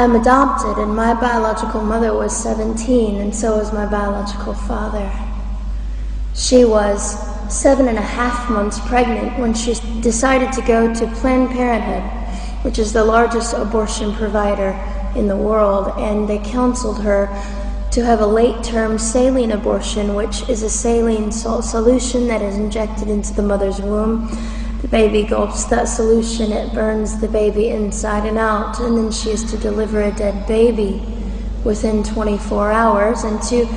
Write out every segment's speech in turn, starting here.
I'm adopted, and my biological mother was 17, and so was my biological father. She was 7.5 months pregnant when she decided to go to Planned Parenthood, which is the largest abortion provider in the world, and they counseled her to have a late-term saline abortion, which is a saline salt solution that is injected into the mother's womb. The baby gulps that solution, it burns the baby inside and out, and then she is to deliver a dead baby within 24 hours. And to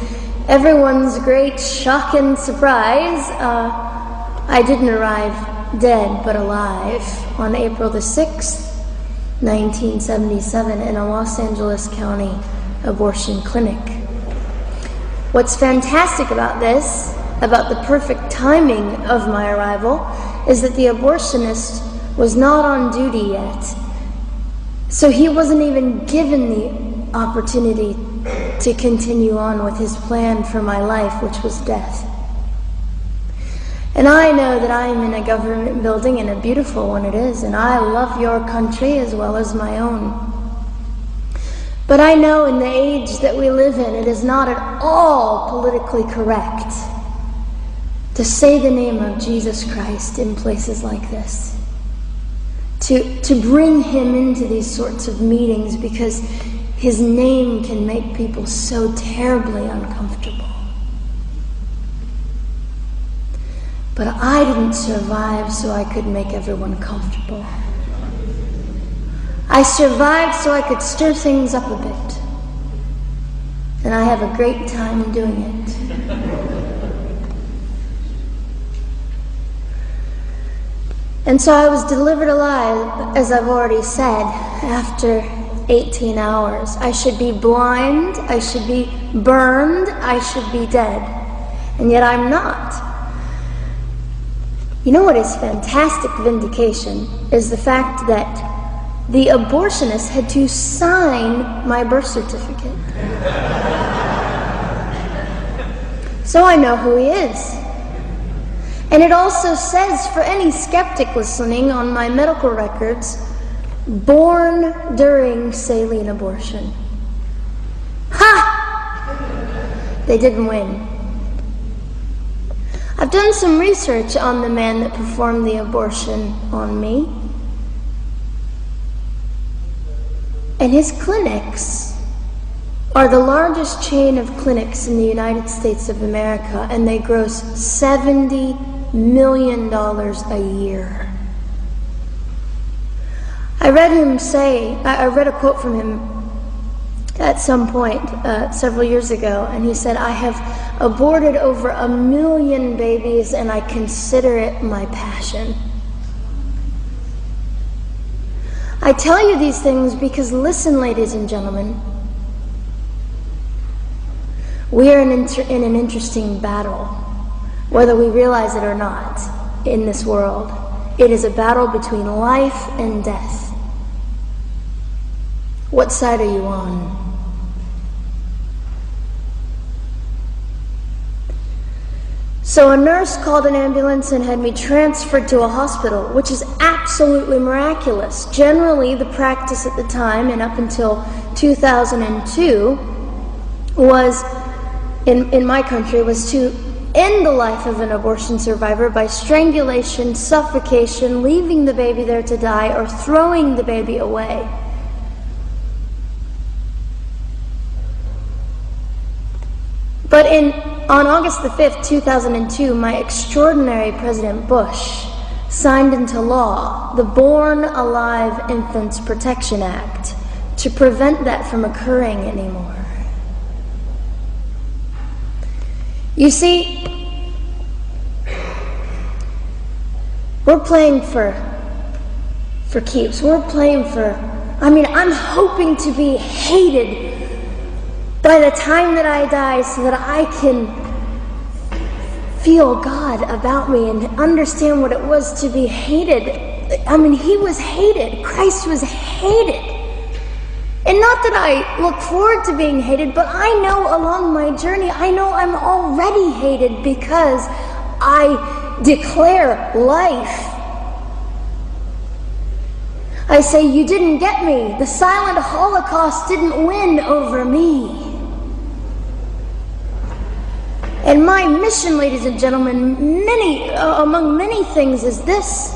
everyone's great shock and surprise, I didn't arrive dead but alive on April the 6th, 1977 in a Los Angeles County abortion clinic. What's fantastic about this, about the perfect timing of my arrival, is that the abortionist was not on duty yet. So he wasn't even given the opportunity to continue on with his plan for my life, which was death. And I know that I am in a government building, and a beautiful one it is, and I love your country as well as my own. But I know in the age that we live in, it is not at all politically correct to say the name of Jesus Christ in places like this. To bring him into these sorts of meetings, because his name can make people so terribly uncomfortable. But I didn't survive so I could make everyone comfortable. I survived so I could stir things up a bit. And I have a great time doing it. And so I was delivered alive, as I've already said, after 18 hours. I should be blind, I should be burned, I should be dead. And yet I'm not. You know what is fantastic vindication is the fact that the abortionist had to sign my birth certificate. So I know who he is. And it also says, for any skeptic listening, on my medical records, born during saline abortion. Ha! They didn't win. I've done some research on the man that performed the abortion on me. And his clinics are the largest chain of clinics in the United States of America, and they gross $70 million a year. I read a quote from him at some point several years ago, and he said, "I have aborted over 1 million babies, and I consider it my passion." I tell you these things because, listen, ladies and gentlemen, we are in an interesting battle, whether we realize it or not, in this world. It is a battle between life and death. What side are you on? So a nurse called an ambulance and had me transferred to a hospital, which is absolutely miraculous. Generally, the practice at the time, and up until 2002, was, in my country, was to end the life of an abortion survivor by strangulation, suffocation, leaving the baby there to die, or throwing the baby away. But on August the 5th, 2002, my extraordinary President Bush signed into law the Born Alive Infants Protection Act to prevent that from occurring anymore. You see, we're playing for keeps. We're playing I'm hoping to be hated by the time that I die, so that I can feel God about me and understand what it was to be hated. He was hated. Christ was hated. And not that I look forward to being hated, but I know along my journey, I know I'm already hated because I declare life. I say, you didn't get me. The silent Holocaust didn't win over me. And my mission, ladies and gentlemen, among many things, is this: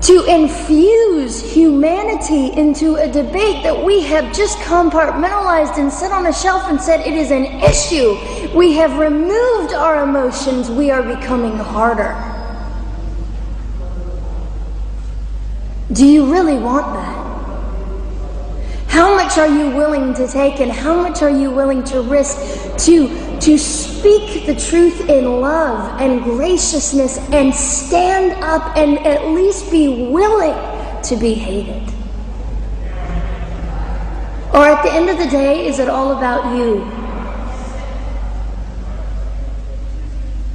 to infuse humanity into a debate that we have just compartmentalized and set on a shelf and said it is an issue. We have removed our emotions. We are becoming harder. Do you really want that? How much are you willing to take, and how much are you willing to risk to speak the truth in love and graciousness and stand up and at least be willing to be hated? Or at the end of the day, is it all about you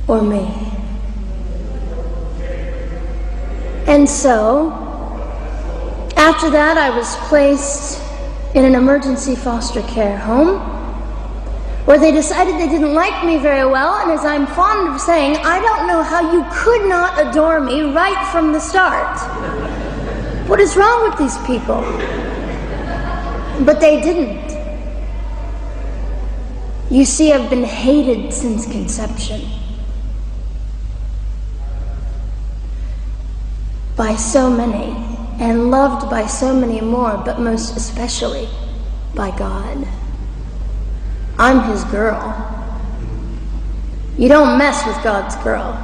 or me? And so, after that, I was placed in an emergency foster care home where they decided they didn't like me very well, and as I'm fond of saying, I don't know how you could not adore me right from the start. What is wrong with these people? But they didn't. You see, I've been hated since conception by so many, and loved by so many more, but most especially by God. I'm his girl. You don't mess with God's girl.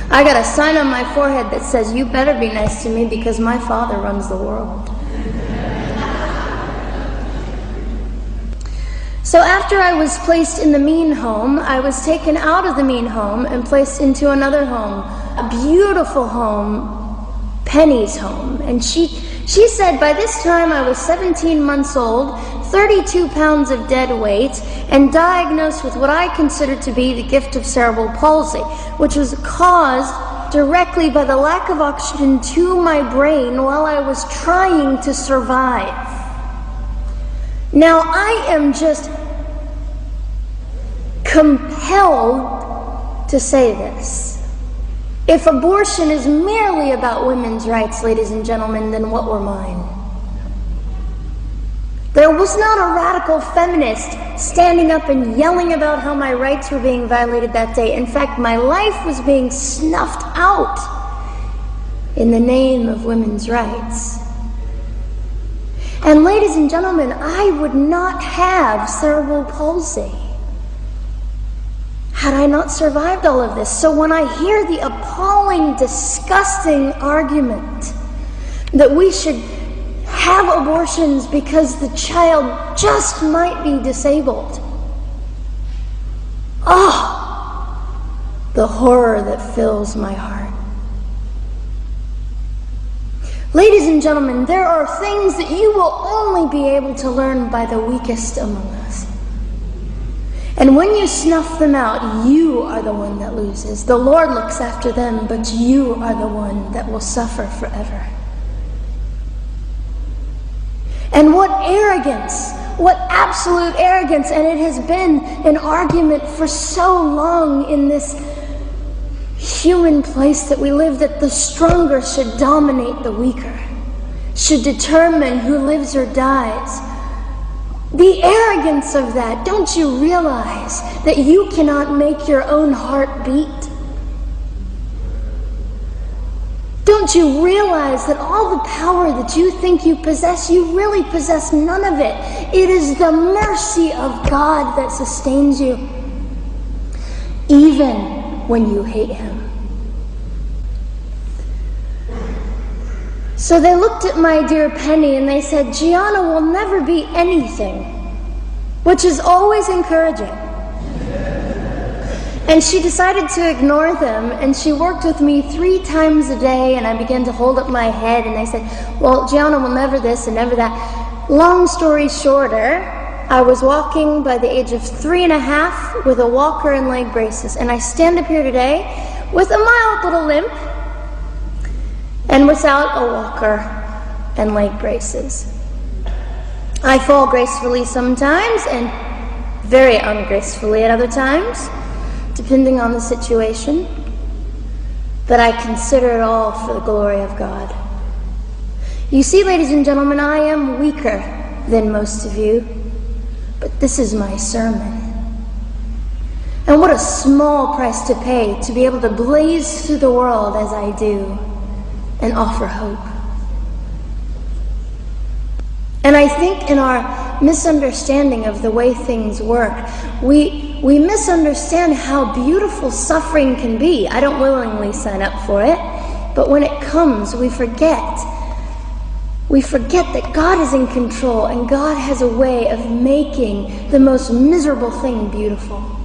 I got a sign on my forehead that says, you better be nice to me because my Father runs the world. So after I was placed in the mean home, I was taken out of the mean home and placed into another home, a beautiful home, Penny's home. And she said by this time I was 17 months old, 32 pounds of dead weight, and diagnosed with what I considered to be the gift of cerebral palsy, which was caused directly by the lack of oxygen to my brain while I was trying to survive. Now I am just compelled to say this. If abortion is merely about women's rights, ladies and gentlemen, then what were mine? There was not a radical feminist standing up and yelling about how my rights were being violated that day. In fact, my life was being snuffed out in the name of women's rights. And ladies and gentlemen, I would not have cerebral palsy had I not survived all of this. So when I hear the appalling, disgusting argument that we should have abortions because the child just might be disabled, the horror that fills my heart. Ladies and gentlemen, there are things that you will only be able to learn by the weakest among us. And when you snuff them out, you are the one that loses. The Lord looks after them, but you are the one that will suffer forever. And what arrogance, what absolute arrogance, and it has been an argument for so long in this human place that we live, that the stronger should dominate the weaker, should determine who lives or dies. The arrogance of that. Don't you realize that you cannot make your own heart beat? Don't you realize that all the power that you think you possess, you really possess none of it? It is the mercy of God that sustains you, even when you hate him. So they looked at my dear Penny and they said, Gianna will never be anything, which is always encouraging. And she decided to ignore them, and she worked with me 3 times a day, and I began to hold up my head, and they said, well, Gianna will never this and never that. Long story shorter, I was walking by the age of 3.5 with a walker and leg braces, and I stand up here today with a mild little limp, and without a walker and leg braces. I fall gracefully sometimes and very ungracefully at other times, depending on the situation. but I consider it all for the glory of God. You see, ladies and gentlemen, I am weaker than most of you, but this is my sermon. And what a small price to pay to be able to blaze through the world as I do and offer hope. And I think in our misunderstanding of the way things work, we misunderstand how beautiful suffering can be. I don't willingly sign up for it, but when it comes, we forget. We forget that God is in control and God has a way of making the most miserable thing beautiful.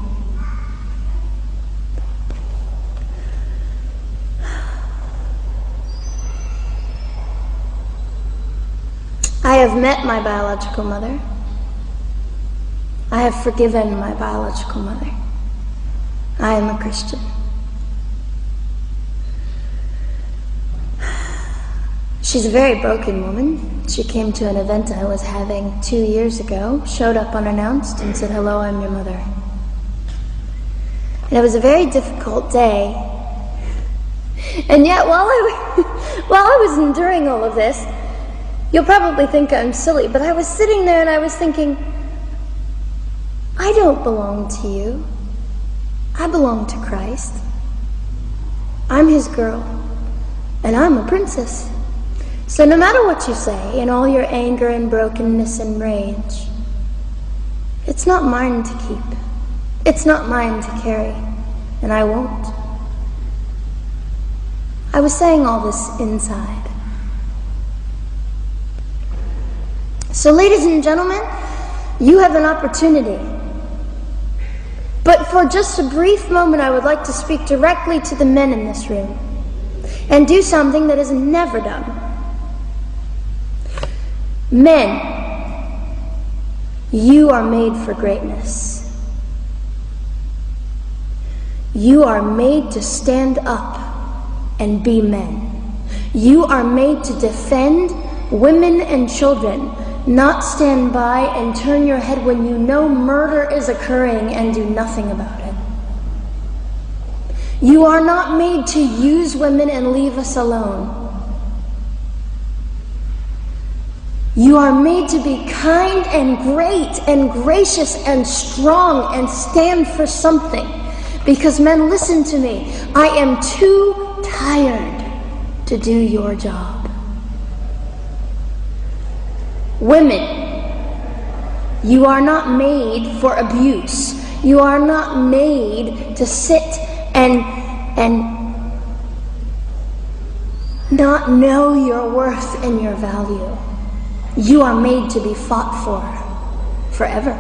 I have met my biological mother. I have forgiven my biological mother. I am a Christian. She's a very broken woman. She came to an event I was having 2 years ago, showed up unannounced, and said, "Hello, I'm your mother." And it was a very difficult day. And yet, while I was enduring all of this, you'll probably think I'm silly, but I was sitting there and I was thinking, I don't belong to you. I belong to Christ. I'm his girl, and I'm a princess. So no matter what you say, in all your anger and brokenness and rage, it's not mine to keep. It's not mine to carry, and I won't. I was saying all this inside. So ladies and gentlemen, you have an opportunity. But for just a brief moment, I would like to speak directly to the men in this room and do something that is never done. Men, you are made for greatness. You are made to stand up and be men. You are made to defend women and children, not stand by and turn your head when you know murder is occurring and do nothing about it. You are not made to use women and leave us alone. You are made to be kind and great and gracious and strong and stand for something. Because men, listen to me. I am too tired to do your job. Women, you are not made for abuse. You are not made to sit and not know your worth and your value. You are made to be fought for forever.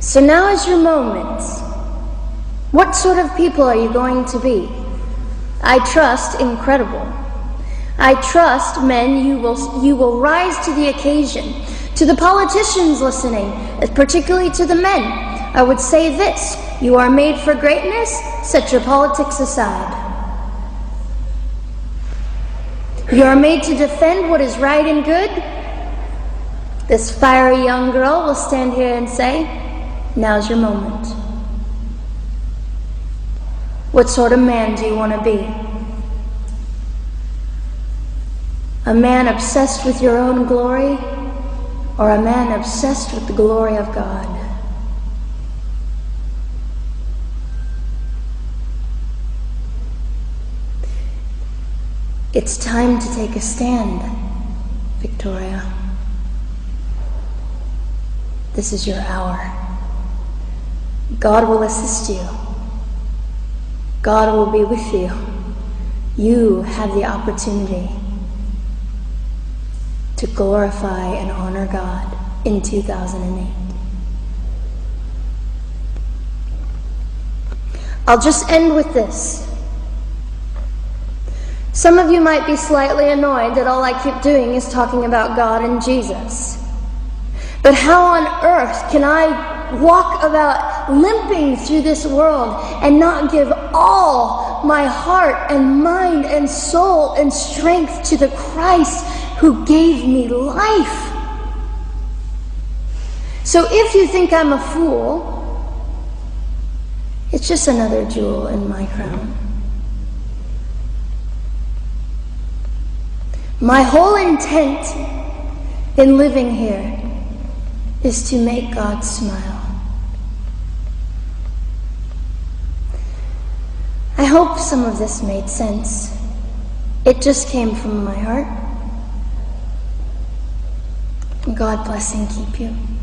So now is your moment. What sort of people are you going to be? I trust incredible. I trust, men, you will rise to the occasion. To the politicians listening, particularly to the men, I would say this: you are made for greatness. Set your politics aside. You are made to defend what is right and good. This fiery young girl will stand here and say, now's your moment. What sort of man do you want to be? A man obsessed with your own glory, or a man obsessed with the glory of God? It's time to take a stand, Victoria. This is your hour. God will assist you. God will be with you. You have the opportunity to glorify and honor God in 2008. I'll just end with this. Some of you might be slightly annoyed that all I keep doing is talking about God and Jesus. But how on earth can I walk about limping through this world and not give all my heart and mind and soul and strength to the Christ who gave me life? So if you think I'm a fool, It's just another jewel in my crown. My whole intent in living here is to make God smile. I hope some of this made sense. It just came from my heart. God bless and keep you.